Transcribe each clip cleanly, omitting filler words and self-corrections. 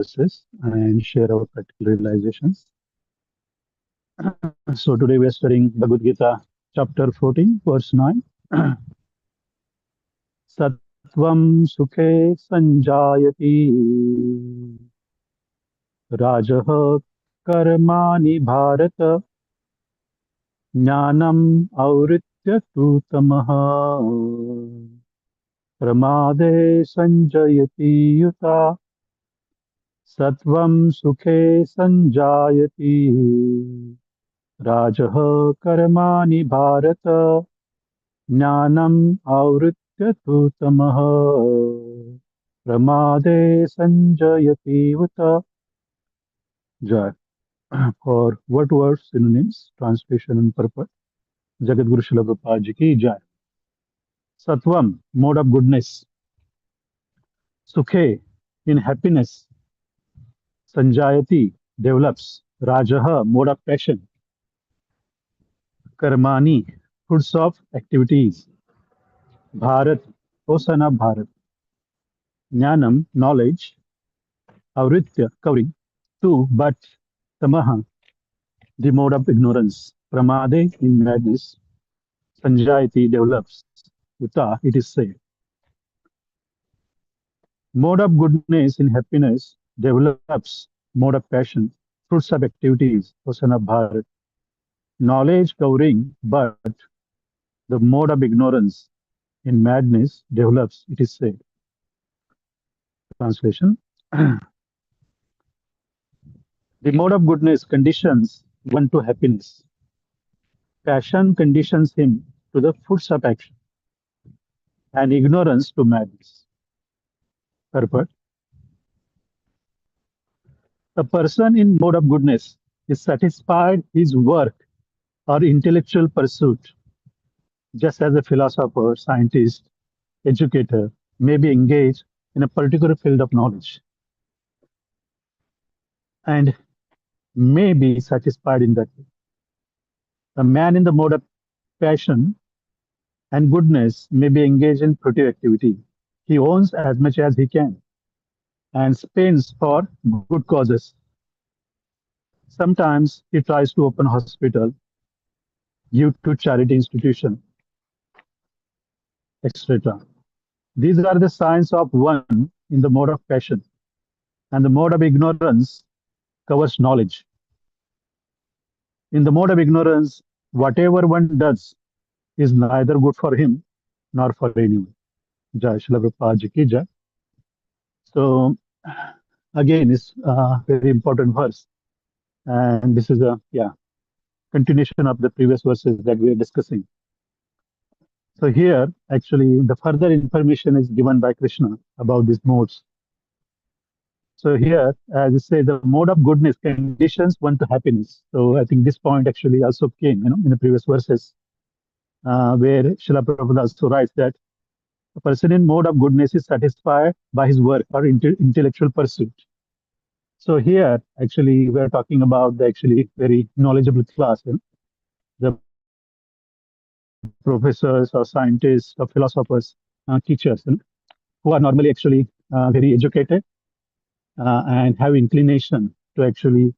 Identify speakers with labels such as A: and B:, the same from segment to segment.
A: verses and share our practical realizations. So today we are studying Bhagavad Gita, chapter 14, verse 9. Sattvam sukhe sanjayati rajah karmani bharata jnanam auritya tu tamaha pramade sanjayati yuta Sattvam sukhe sanjayati rajah karmani bharata jnanam avritya tu tamaha pramade sanjayati vata. Jai. For what words, synonyms, translation and purport. Jagat Guru Srila Prabhupada Ji ki Jai. Sattvam, mode of goodness. Sukhe, in happiness. Sanjayati, develops. Rajaha, mode of passion. Karmani, fruits of activities. Bharat, O son of Bharat. Jnanam, knowledge. Avritya, covering. Tu, but. Tamaha, the mode of ignorance. Pramade, in madness. Sanjayati, develops. Uta, it is said. Mode of goodness in happiness develops. Mode of passion, fruits of activities. O son of Bharat. Knowledge covering, but the mode of ignorance in madness develops, it is said. Translation. The mode of goodness conditions one to happiness. Passion conditions him to the fruits of action, and ignorance to madness. Purport. A person in mode of goodness is satisfied his work or intellectual pursuit, just as a philosopher, scientist, educator may be engaged in a particular field of knowledge and may be satisfied in that way. A man in the mode of passion and goodness may be engaged in productive activity. He owns as much as he can and spends for good causes. Sometimes he tries to open a hospital, give to charity institution, etc. These are the signs of one in the mode of passion, and the mode of ignorance covers knowledge. In the mode of ignorance, whatever one does is neither good for him nor for anyone. Jai Srila Prabhupada Ji ki Jai. So again, it's a very important verse, and this is a continuation of the previous verses that we are discussing. So here, actually, the further information is given by Krishna about these modes. So here, as I say, the mode of goodness conditions one to happiness. So I think this point actually also came, in the previous verses, where Srila Prabhupada also writes that a person in mode of goodness is satisfied by his work or intellectual pursuit. So here, actually, we are talking about the actually very knowledgeable class, the professors or scientists or philosophers, teachers, who are normally actually very educated and have inclination to actually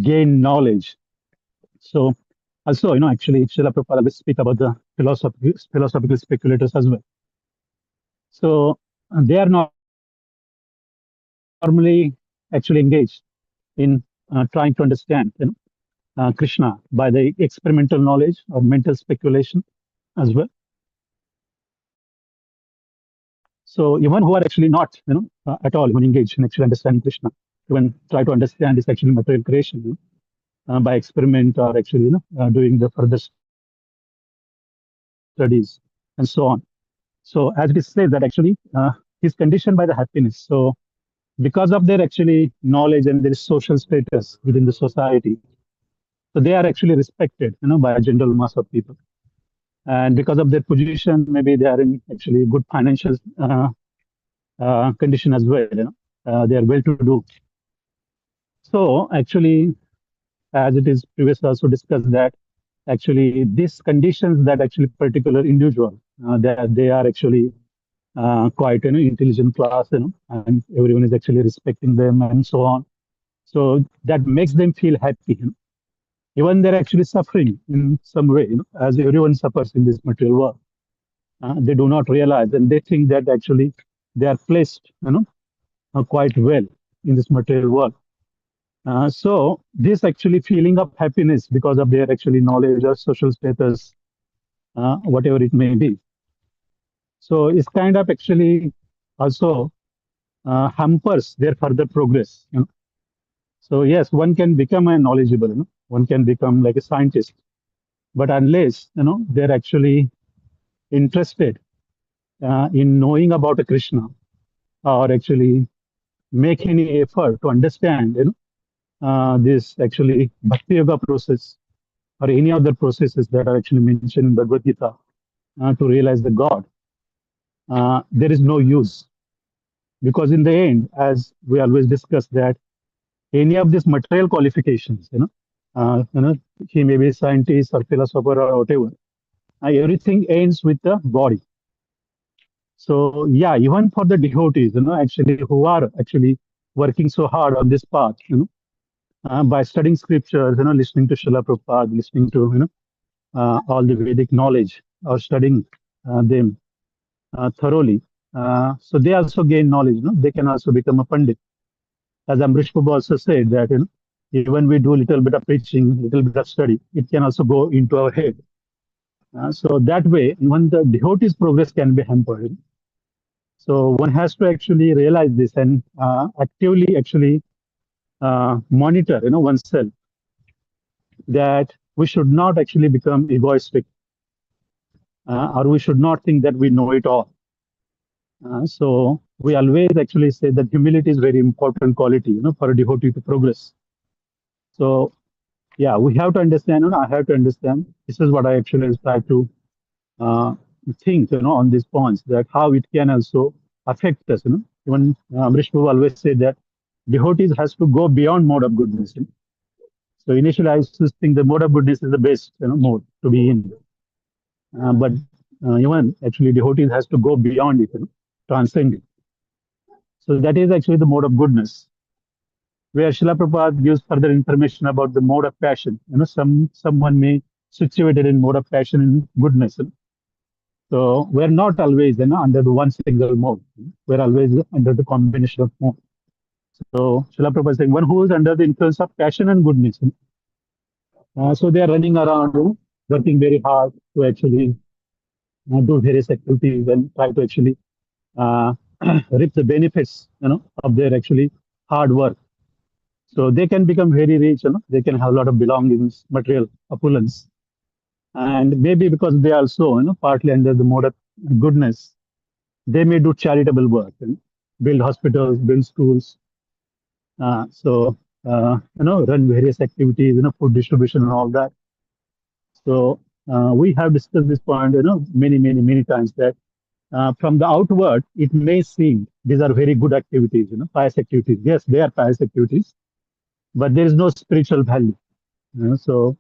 A: gain knowledge. So also, actually, Srila Prabhupada will speak about the philosophical speculators as well. So they are not normally actually engaged in trying to understand, Krishna by the experimental knowledge or mental speculation as well. So even who are actually not, at all even engaged in actually understanding Krishna, even try to understand this actually material creation by experiment or actually, doing the further studies and so on. So as it is said that actually he's conditioned by the happiness. So because of their actually knowledge and their social status within the society, so they are actually respected, by a general mass of people. And because of their position, maybe they are in actually good financial condition as well. They are well to do. So actually, as it is previously also discussed that actually these conditions that actually particular individual that they are actually quite intelligent class, and everyone is actually respecting them and so on. So that makes them feel happy. Even they're actually suffering in some way, as everyone suffers in this material world. They do not realize, and they think that actually they are placed, quite well in this material world. So this actually feeling of happiness because of their actually knowledge or social status, whatever it may be. So it's kind of actually also hampers their further progress. So yes, one can become a knowledgeable, one can become like a scientist, but unless they're actually interested in knowing about a Krishna, or actually make any effort to understand, this actually bhakti yoga process or any other processes that are actually mentioned in Bhagavad Gita, to realize the God, there is no use, because in the end, as we always discuss, that any of these material qualifications, he may be a scientist or philosopher or whatever, everything ends with the body. So yeah, even for the devotees, actually who are actually working so hard on this path, by studying scriptures, listening to Srila Prabhupada, listening to all the Vedic knowledge, or studying them thoroughly. So they also gain knowledge. They can also become a pandit. As Amrish Prabhu also said that even we do a little bit of preaching, little bit of study, it can also go into our head. So that way, even the devotee's progress can be hampered. So one has to actually realize this and actively actually monitor, oneself, that we should not actually become egoistic, or we should not think that we know it all. So we always actually say that humility is very important quality, for a devotee to progress. So yeah, we have to understand, I have to understand. This is what I actually try to uh, think, on these points, that how it can also affect us. Even Amrish Prabhu always said that devotees has to go beyond mode of goodness. So initially, I used to think the mode of goodness is the best, mode to be in. But even actually, devotees has to go beyond it, transcend it. So that is actually the mode of goodness, where Srila Prabhupada gives further information about the mode of passion. Someone may situated in mode of passion in goodness. So we're not always, under the one single mode. We're always under the combination of mode. So Srila Prabhupada is saying one who is under the influence of passion and goodness. So they are running around, working very hard to actually do various activities and try to actually uh, reap the benefits, of their actually hard work. So they can become very rich, they can have a lot of belongings, material opulence. And maybe because they also, partly under the mode of goodness, they may do charitable work, build hospitals, build schools, run various activities, food distribution and all that. So we have discussed this point, many, many, many times, that from the outward, it may seem these are very good activities, pious activities. Yes, they are pious activities, but there is no spiritual value. So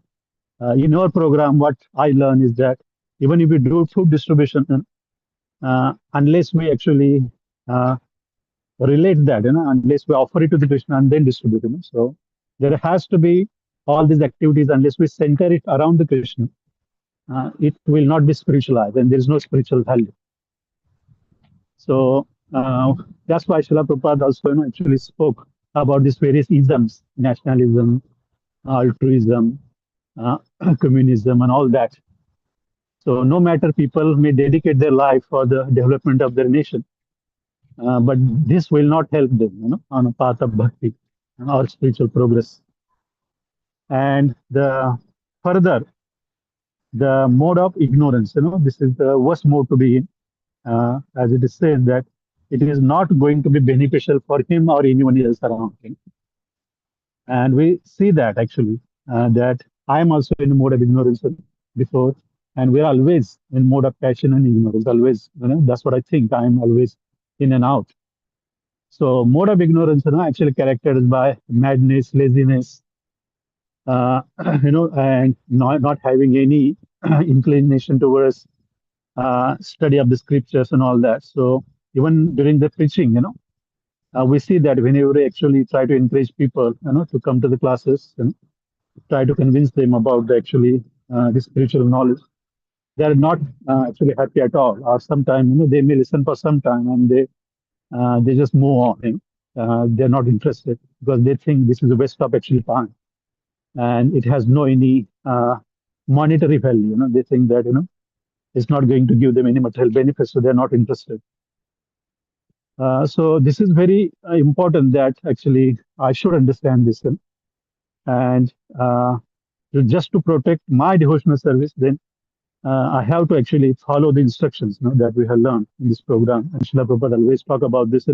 A: in our program, what I learn is that even if we do food distribution, unless we actually relate that, unless we offer it to the Krishna and then distribute, so there has to be all these activities. Unless we center it around the Krishna, it will not be spiritualized, and there is no spiritual value. So that's why Srila Prabhupada also, actually spoke about these various isms: nationalism, altruism, uh, communism, and all that. So no matter, people may dedicate their life for the development of their nation, but this will not help them, on a path of bhakti or spiritual progress. And the further, the mode of ignorance, this is the worst mode to be in, as it is said that it is not going to be beneficial for him or anyone else around him. And we see that actually, that I am also in a mode of ignorance before, and we're always in mode of passion and ignorance. Always, that's what I think. I am always in and out. So mode of ignorance, actually characterized by madness, laziness, uh, and not having any inclination towards study of the scriptures and all that. So even during the preaching, we see that whenever we actually try to encourage people, to come to the classes, try to convince them about the spiritual knowledge, they are not actually happy at all. Or sometimes, they may listen for some time and they just move on. They're not interested because they think this is a waste of actually time and it has no any monetary value. They think that it's not going to give them any material benefits, so they're not interested. So this is very important that actually I should understand this, and just to protect my devotional service, then I have to actually follow the instructions that we have learned in this program. And Srila Prabhupada always talk about this.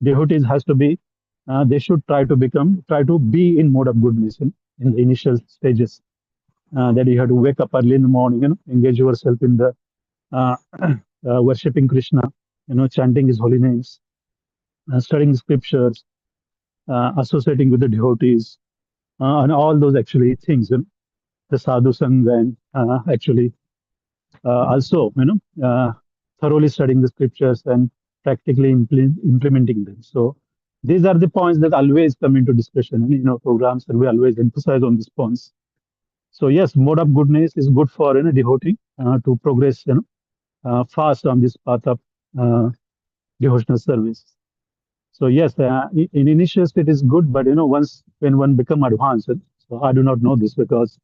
A: Devotees has to be, they should try to be in mode of goodness in the initial stages. That you have to wake up early in the morning, engage yourself in the worshipping Krishna, chanting his holy names, studying the scriptures, associating with the devotees, and all those actually things. The sadhu sangha and also thoroughly studying the scriptures and practically implementing them. So these are the points that always come into discussion programs, and we always emphasize on these points. So yes, mode of goodness is good for devotee to progress fast on this path of uh, devotional service. So yes, in initial state is good, but once when one become advanced, so I do not know this because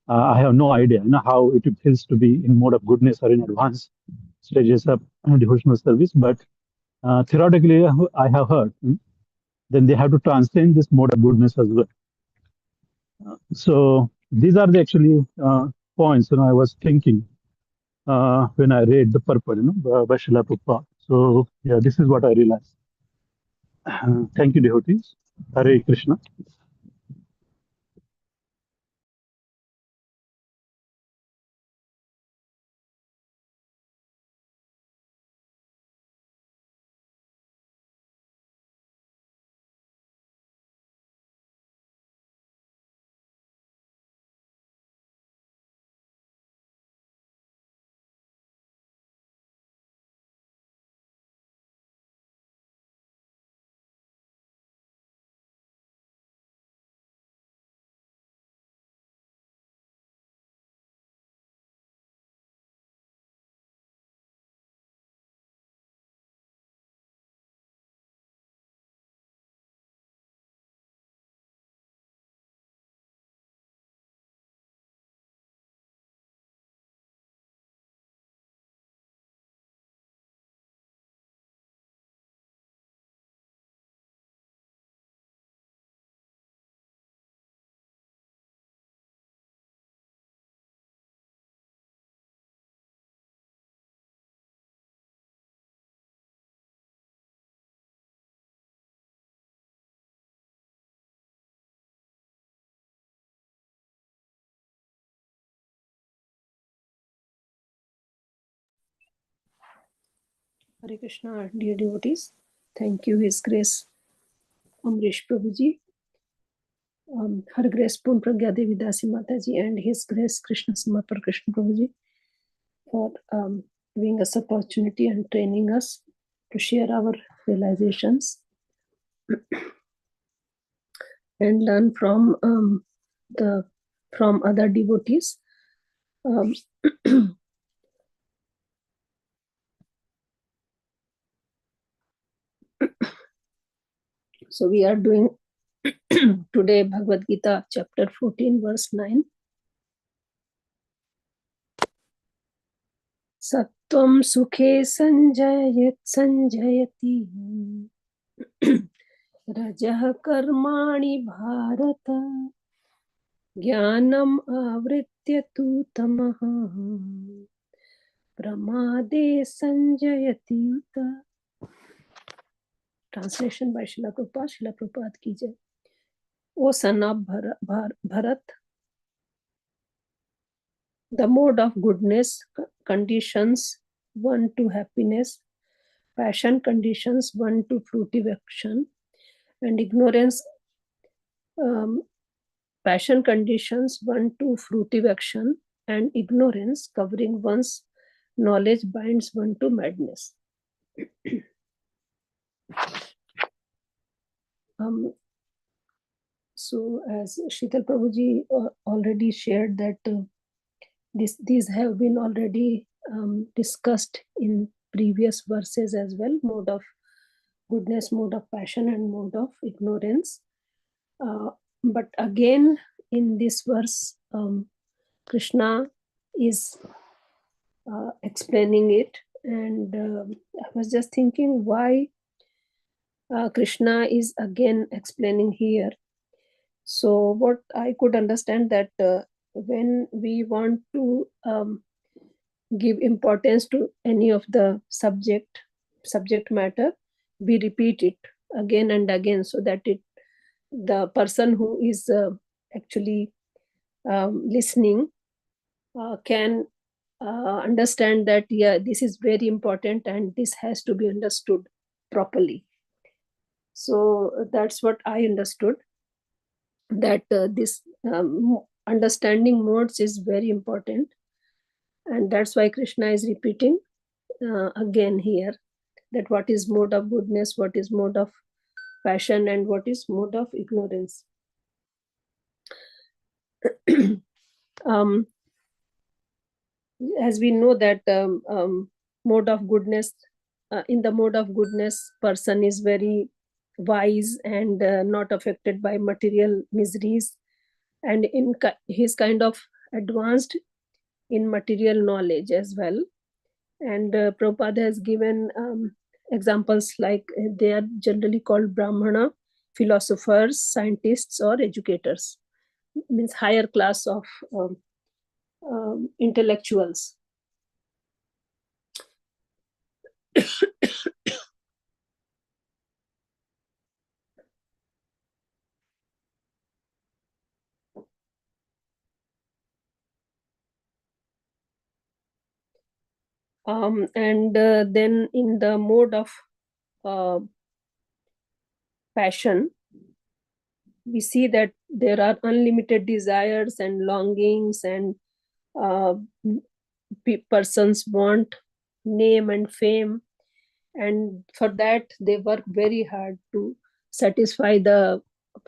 A: I have no idea how it feels to be in mode of goodness or in advanced stages of devotional service. But theoretically, I have heard then they have to transcend this mode of goodness as well. So these are the actually points I was thinking when I read the purport by Srila Prabhupada. So yeah, this is what I realized. Thank you, devotees. Hare Krishna.
B: Hare Krishna, dear devotees. Thank you, His Grace Amrish Prabhuji, Her Grace Pun Pragya Devi Dasi Mataji, and His Grace Krishna Samapar Krishna Prabhuji for giving us opportunity and training us to share our realizations and learn from other devotees. So we are doing today Bhagavad Gita chapter 14 verse 9. Sattvam sukhe sanjayati rajah karmani bharata jnanam avritya tu tamaha pramade sanjayati uta. Translation by Srila Prabhupada. Srila Prabhupada ki jai. O son of Bharat, the mode of goodness conditions one to happiness, passion conditions one to fruition, and ignorance passion conditions one to fruition, and ignorance covering one's knowledge binds one to madness. So as Sheetal Prabhuji already shared that these have been already discussed in previous verses as well, mode of goodness, mode of passion, and mode of ignorance. But again, in this verse, Krishna is explaining it, and I was just thinking why Krishna is again explaining here. So what I could understand that when we want to give importance to any of the subject matter, we repeat it again and again, so that the person who is actually listening can understand that, yeah, this is very important and this has to be understood properly. So that's what I understood, that this understanding modes is very important, and that's why Krishna is repeating again here, that what is mode of goodness, what is mode of passion, and what is mode of ignorance. As we know that mode of goodness, in the mode of goodness, person is very wise and not affected by material miseries, and he's kind of advanced in material knowledge as well. And Prabhupada has given examples like they are generally called Brahmana, philosophers, scientists, or educators, means higher class of intellectuals. And then in the mode of passion, we see that there are unlimited desires and longings, and persons want name and fame, and for that they work very hard to satisfy the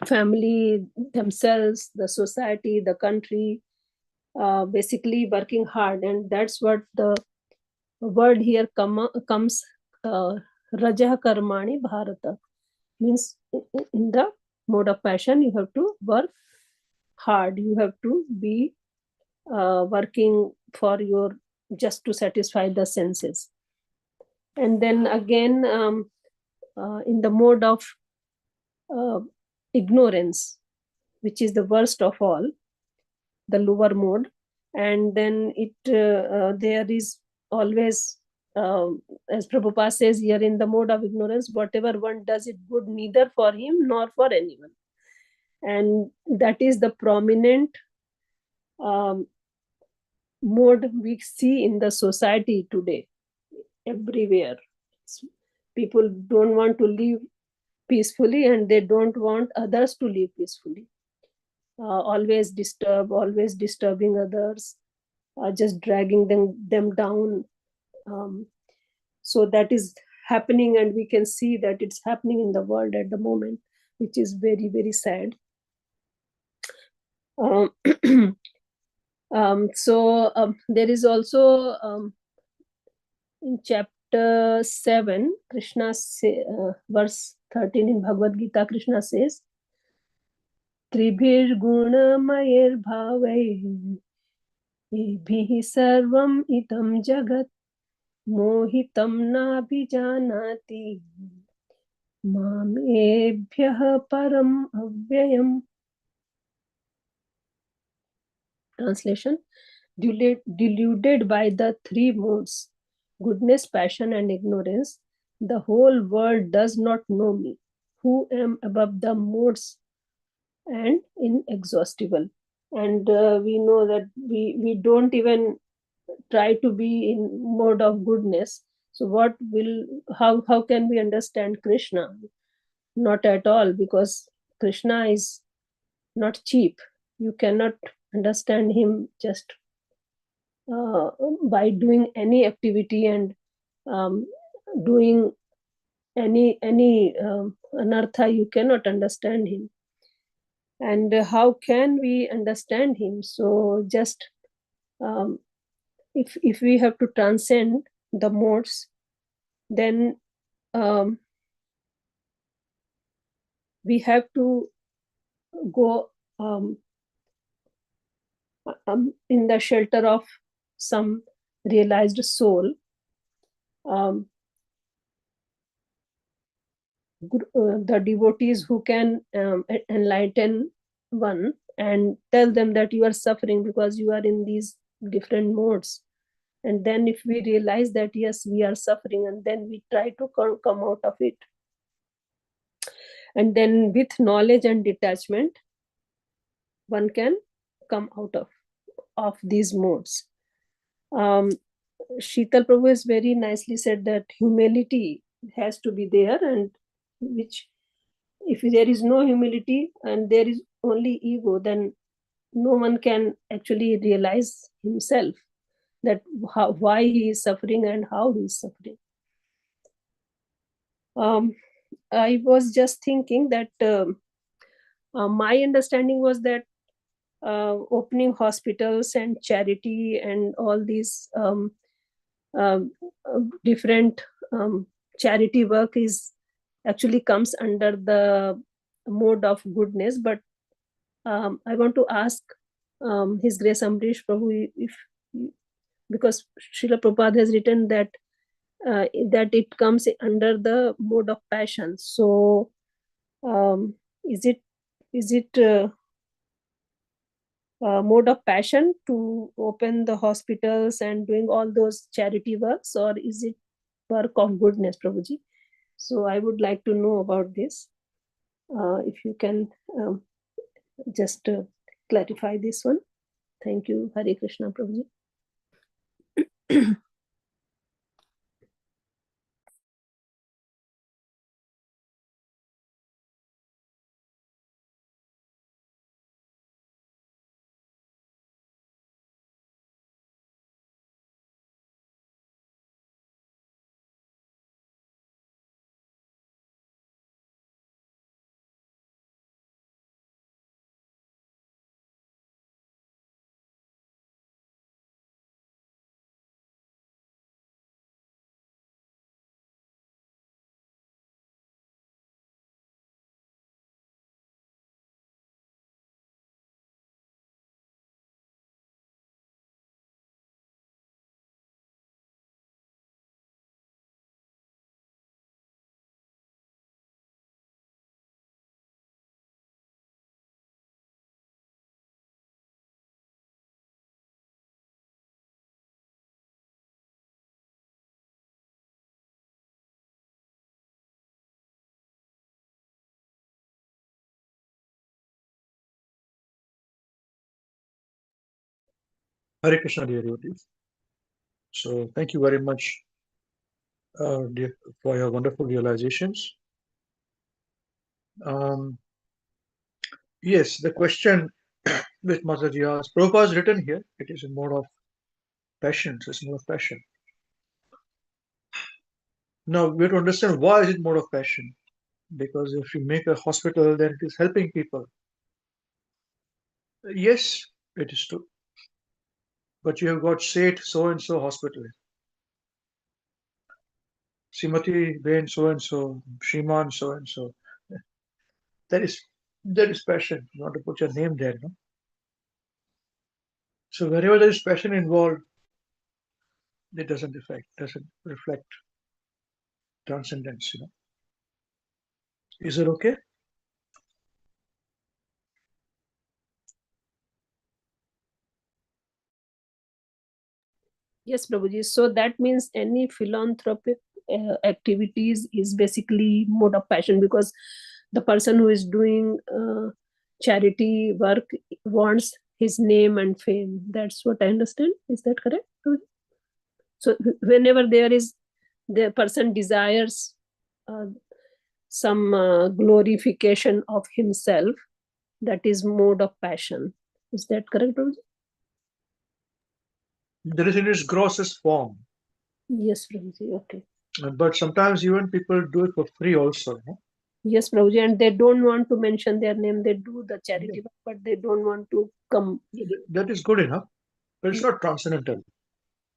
B: family, themselves, the society, the country, basically working hard. And that's what the word here comes, Rajah Karmani Bharata, means in the mode of passion you have to work hard, you have to be working for your, just to satisfy the senses. And then again in the mode of ignorance, which is the worst of all, the lower mode, and then there is always, as Prabhupada says here, in the mode of ignorance, whatever one does it good neither for him nor for anyone. And that is the prominent mode we see in the society today, everywhere. People don't want to live peacefully, and they don't want others to live peacefully. Always disturbing others, just dragging them down. So that is happening, and we can see that it's happening in the world at the moment, which is very, very sad. There is also in chapter 7, Krishna verse 13 in Bhagavad Gita, Krishna says, Tribhir gunamayer bhavai bhihi sarvam itam jagat mohitam nabhijanati mamebhyah param avyayam. Translation: deluded by the three modes, goodness, passion, and ignorance, the whole world does not know me, who am above the modes and inexhaustible. And we know that we don't even try to be in mode of goodness. So how can we understand Krishna? Not at all, because Krishna is not cheap. You cannot understand him just by doing any activity and um, doing any anartha, you cannot understand him. And how can we understand him? So just um, if we have to transcend the modes, then um, we have to go in the shelter of some realized soul, um, the devotees who can enlighten one and tell them that you are suffering because you are in these different modes. And then if we realize that yes, we are suffering, and then we try to come out of it, and then with knowledge and detachment one can come out of these modes. Sheetal Prabhu has very nicely said that humility has to be there, and which, if there is no humility and there is only ego, then no one can actually realize himself that why he is suffering and how he is suffering. I was just thinking that my understanding was that opening hospitals and charity and all these um, different charity work is actually comes under the mode of goodness. But I want to ask His Grace Amrish Prabhu, if because Srila Prabhupada has written that that it comes under the mode of passion. So is it mode of passion to open the hospitals and doing all those charity works, or is it work of goodness, Prabhuji? So I would like to know about this. If you can just clarify this one. Thank you. Hare Krishna, Prabhuji.
C: Hare Krishna, dear devotees. So thank you very much for your wonderful realizations. Yes, the question which Mataji asked, Prabhupada has written here, it is a mode of passion. So it's a mode of passion. Now we have to understand why is it mode of passion? Because if you make a hospital, then it is helping people. Yes, it is true. But you have got Seth so and so hospital, Simati Ben so and so, Shriman so and so. That is passion. You want to put your name there, no? So wherever there is passion involved, it doesn't reflect transcendence, Is it okay?
B: Yes, Prabhuji. So that means any philanthropic activities is basically mode of passion, because the person who is doing charity work wants his name and fame. That's what I understand. Is that correct, Prabhuji? So whenever the person desires some glorification of himself, that is mode of passion. Is that correct, Prabhuji?
C: That is in its grossest form.
B: Yes, Prabhuji. Okay.
C: But sometimes even people do it for free also.
B: Yes, Prabhuji, and they don't want to mention their name. They do the charity
C: Yeah.
B: work, but they don't want to come.
C: That is good enough, but it's not transcendental.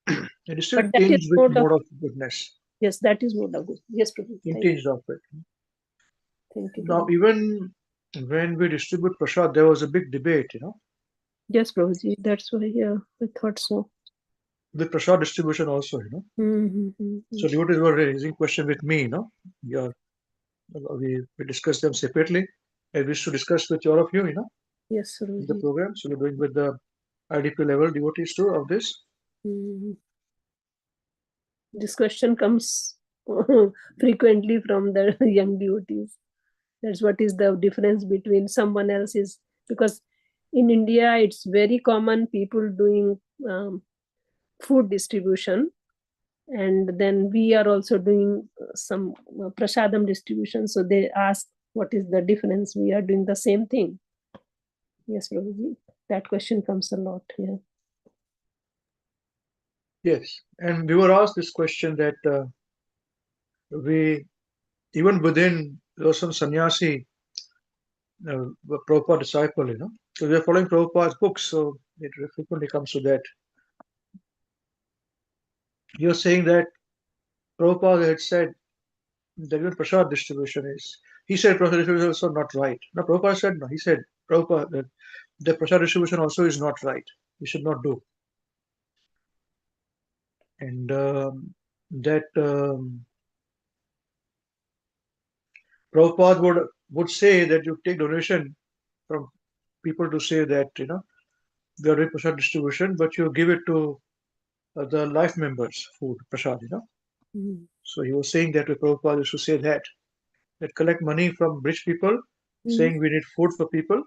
C: It is still
B: But that is
C: tinged with
B: mode of,
C: more of goodness,
B: yes, that is mode of good. Yes, Prabhuji.
C: tinged of it.
B: Thank you,
C: Now,
B: Prabhuji.
C: even when we distribute prasad, there was a big debate,
B: Yes, Prabhuji. That's why, yeah, I thought so.
C: with prasad distribution also.
B: Mm-hmm.
C: So devotees were raising question with me. Yeah, we discussed them separately. I wish to discuss with all of you,
B: Yes,
C: in the
B: Prabhuji.
C: program. So we're doing with the IDP level devotees too of this.
B: Mhm. This question comes frequently from the young devotees. That's what is the difference between someone else's, because in India it's very common people doing food distribution, and then we are also doing some prasadam distribution. So they ask what is the difference. We are doing the same thing. Yes, Prabhuji. That question comes a lot. Yeah.
C: Yes, and we were asked this question that we even within there was some sannyasi, Prabhupada disciple. So we are following Prabhupada's books, so it frequently comes to that. You're saying that Prabhupada had said that even prasad distribution is. He said prasad distribution is also not right. No, Prabhupada said no. He said Prabhupada that the prasad distribution also is not right. We should not do. And that Prabhupada would say that you take donation from people to say that we are doing prasad distribution, but you give it to the life members food prasad.
B: Mm.
C: So he was saying that with Prabhupada used to say that collect money from rich people,
B: Mm.
C: saying we need food for people,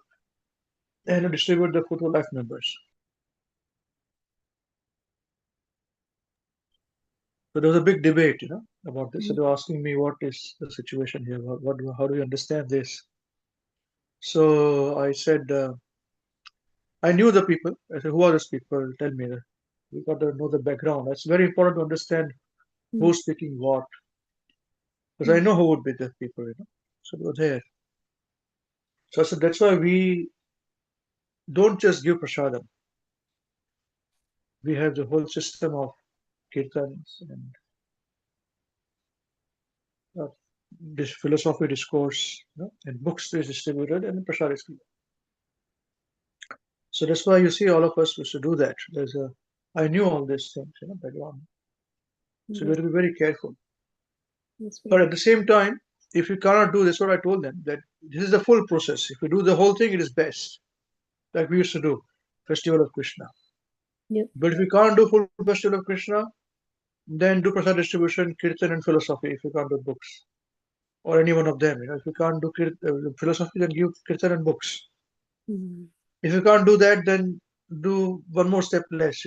C: and distribute the food to life members. So there was a big debate, about this. So
B: Mm.
C: they were asking me what is the situation here, how do you understand this? So I said I knew the people. I said, who are these people? Tell me. We got to know the background. It's very important to understand
B: Mm.
C: who's speaking what, because I
B: Mm.
C: know who would be the people. So they were there. So I said that's why we don't just give prasadam. We have the whole system of kirtans and uh, this philosophy discourse, and books is distributed and prasad is given. So that's why you see all of us used to do that. I knew all these things, background. So we
B: Yes,
C: have to be very careful.
B: yes,
C: But
B: Prabhuji.
C: at the same time, if you cannot do this, what I told them that this is the full process. If you do the whole thing, it is best, like we used to do, Festival of Krishna.
B: Yep.
C: But if you can't do full Festival of Krishna, then do prasad distribution, kirtan, and philosophy. If you can't do books or any one of them, if you can't do philosophy, then give kirtan and books.
B: Mm.
C: If you can't do that, then do one more step less,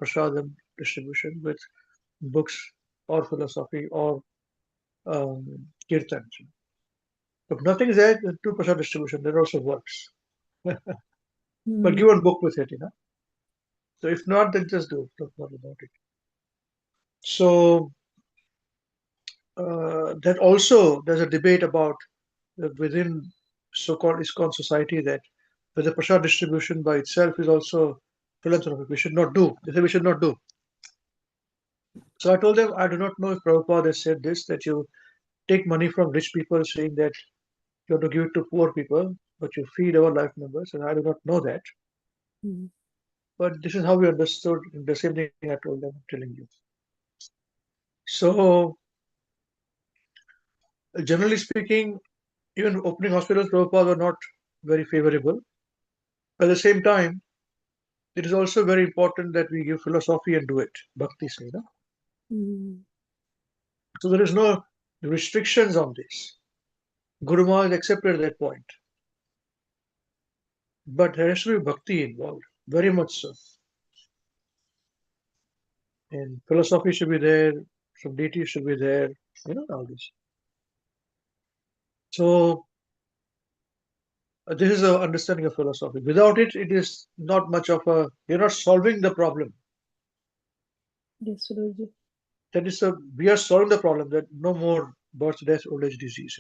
C: prasadam distribution with books or philosophy or kirtan. If nothing is there, then 2% distribution, that also works. But
B: Mm.
C: give one book with it. So if not, then just don't worry about it. So that also there's a debate about within so-called ISKCON society that whether prasad distribution by itself is also philanthropic. We should not do. They say we should not do. So I told them I do not know if Prabhupada has said this, that you take money from rich people saying that you have to give it to poor people, but you feed our life members, and I do not know that.
B: Mm.
C: But this is how we understood the same thing I told them, I'm telling you. So, generally speaking, even opening hospitals, Prabhupada were not very favorable. At the same time, it is also very important that we give philosophy and do it, bhakti say.
B: Mm.
C: So there is no restrictions on this. Guru Maharaj accepted that point. But there has to be bhakti involved, very much so. And philosophy should be there, some deity should be there, all this. So this is an understanding of philosophy. Without it, it is not much of a, you're not solving the problem.
B: Yes, Prabhuji.
C: That is, we are solving the problem that no more birth, death, old age, disease.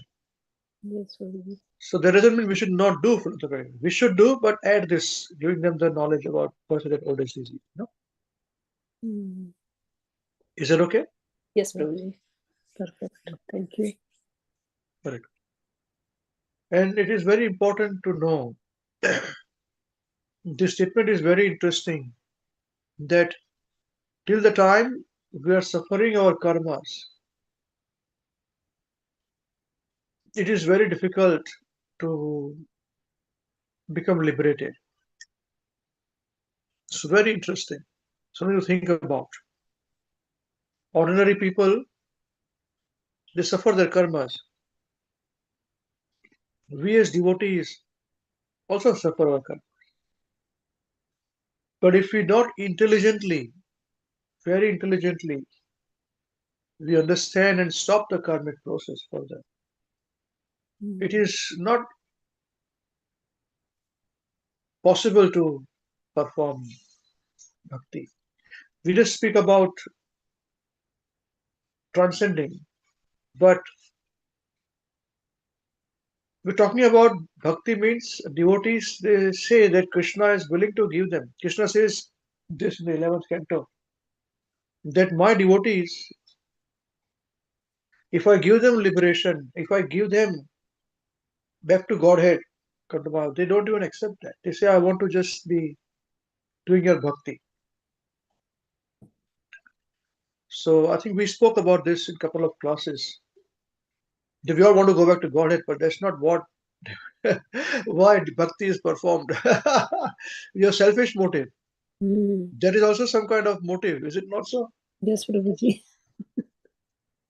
B: Yes, Prabhuji.
C: So that doesn't mean we should not do philanthropy. We should do, but add this, giving them the knowledge about birth, death, old age, disease. No? Is that okay?
B: Yes, Prabhuji. Perfect. Thank you.
C: Correct. And it is very important to know, this statement is very interesting, that till the time we are suffering our karmas, it is very difficult to become liberated. It's very interesting. Something to think about. Ordinary people, they suffer their karmas. We as devotees also suffer our karma. But if we not intelligently, very intelligently, we understand and stop the karmic process for them, it is not possible to perform bhakti. We just speak about transcending, but we're talking about bhakti means devotees, they say that Krishna is willing to give them. Krishna says this in the 11th canto, that my devotees, if I give them liberation, if I give them back to Godhead, they don't even accept that. They say, I want to just be doing your bhakti. So I think we spoke about this in a couple of classes. That we all want to go back to Godhead, but that's not what why bhakti is performed. Your selfish motive. There is also some kind of motive, is it not so?
B: Yes, Prabhuji.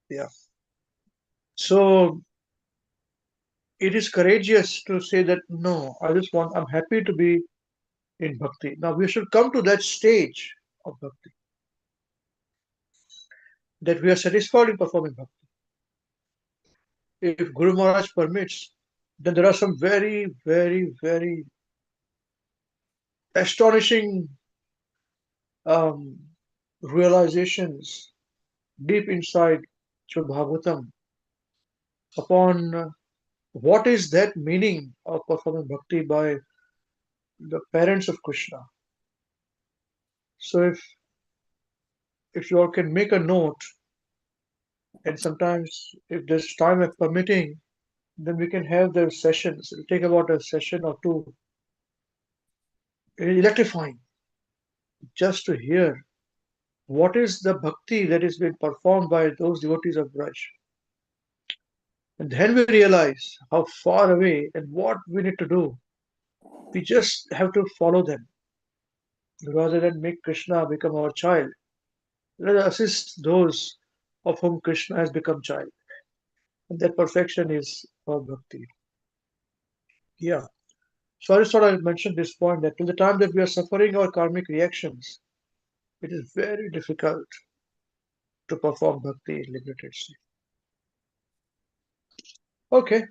C: Yeah. So it is courageous to say that no, I'm happy to be in bhakti. Now we should come to that stage of bhakti, that we are satisfied in performing bhakti. If Guru Maharaj permits, then there are some very, very, very astonishing realizations deep inside Srimad Bhagavatam upon what is that meaning of performing bhakti by the parents of Krishna. So if you all can make a note, and sometimes if there's time permitting, then we can have the sessions. It'll take about a session or two. Electrifying, just to hear what is the bhakti that is being performed by those devotees of Braj. And then we realize how far away and what we need to do. We just have to follow them rather than make Krishna become our child. Let us assist those of whom Krishna has become child. And that perfection is our bhakti. Yeah. So I just thought I'd mention this point that till the time that we are suffering our karmic reactions, it is very difficult to perform bhakti in liberated state. Okay,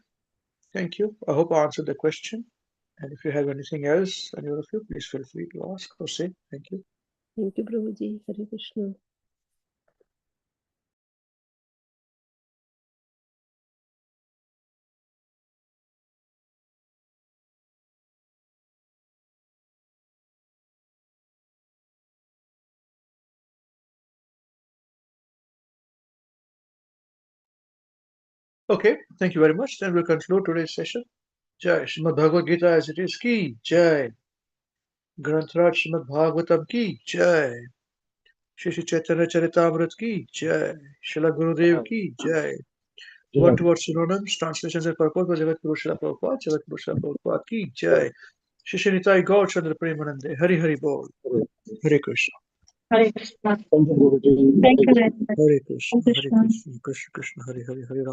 C: thank you. I hope I answered the question. And if you have anything else, any of you, please feel free to ask or say. Thank you.
B: Thank you, Prabhuji. Hare Krishna.
C: Okay, thank you very much. Then we'll conclude today's session. Jai Srimad Bhagavad Gita as it is ki Jai. Grantraj Srimad Bhagavatam ki Jai. Shri Chaitanya Charitamrita ki Jai. Srila Gurudev ki Jai. Word to word synonyms, translations and purport by Jagat Guru Srila Prabhupada, Jagat Guru Srila Prabhupada ki Jai. Shri Nitai Gaur Chandra Premanande. Hari Hari Bol. Hare Krishna.
D: Hare Krishna.
A: Thank you, Guruji.
D: Thank you very much.
C: Hare Krishna.
D: Hare
C: Hare
D: Krishna.
C: Krishna. Krishna Krishna. Hare Hare. Hare Ram.